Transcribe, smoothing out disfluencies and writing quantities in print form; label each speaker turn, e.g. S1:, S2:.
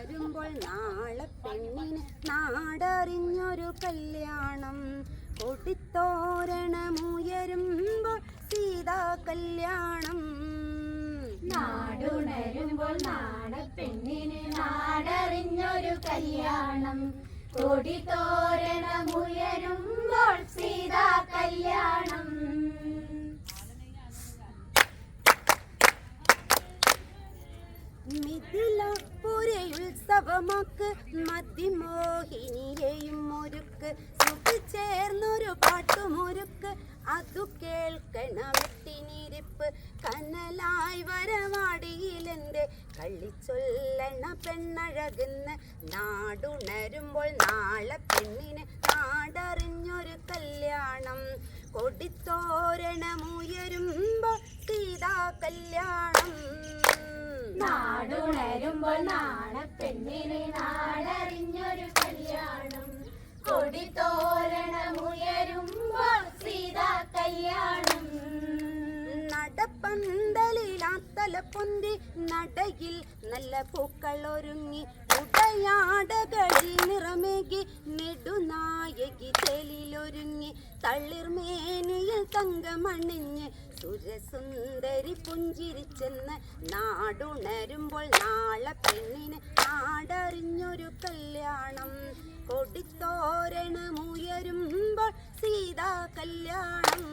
S1: നാടുണരുമ്പോൾ നാളെ പെണ്ണിന് നാടറിഞ്ഞൊരു കല്യാണം. കൊടിത്തോരണമുയരുമ്പോൾ സീതാ കല്യാണം.
S2: നാടുണരുമ്പോൾ നാളെ പെണ്ണിന് നാടറിഞ്ഞൊരു കല്യാണം. കൊടിത്തോരണമുയരുമ്പോൾ സീതാ കല്യാണം.
S1: മിഥിലപുരയുത്സവമാക്ക് മതിമോഹിനിയെയും ഒരുക്ക്. സുഖിച്ചേർന്നൊരു പാട്ടുമൊരുക്ക് അതു കേൾക്കണമെത്തിനിരിപ്പ്. കനലായി വരവാടിയിലെന്റെ കളിച്ചൊല്ലണ പെണ്ണഴകുന്ന്. നാടുണരുമ്പോൾ നാളെ പെണ്ണിന് നാടറിഞ്ഞൊരു കല്യാണം. കൊടിത്തോരണമുയരുമ്പോൾ സീതാ കല്യാണം.
S2: നാടുണരുമ്പോൾ നാളെ പെണ്ണിന് നാടറിഞ്ഞൊരു കല്യാണം. കൊടിത്തോരണമുയരുമ്പോൾ സീതാ കല്യാണം.
S1: നടപ്പന്തലിലാത്തല പൊന്തി നടയിൽ നല്ല പൂക്കൾ ഒരുങ്ങി. ഉടയാടകളിൽ നിറമേകി നെടുനായകി തേലിലൊരുങ്ങി. തളിർമേനിയിൽ തങ്കമണിഞ്ഞ് സുരസുന്ദരി പുഞ്ചിരിച്ചെന്ന്. നാടുണരുമ്പോൾ നാളെ പെണ്ണിന് നാടറിഞ്ഞൊരു കല്യാണം. കൊടിത്തോരണമുയരുമ്പോൾ സീതാ കല്യാണം.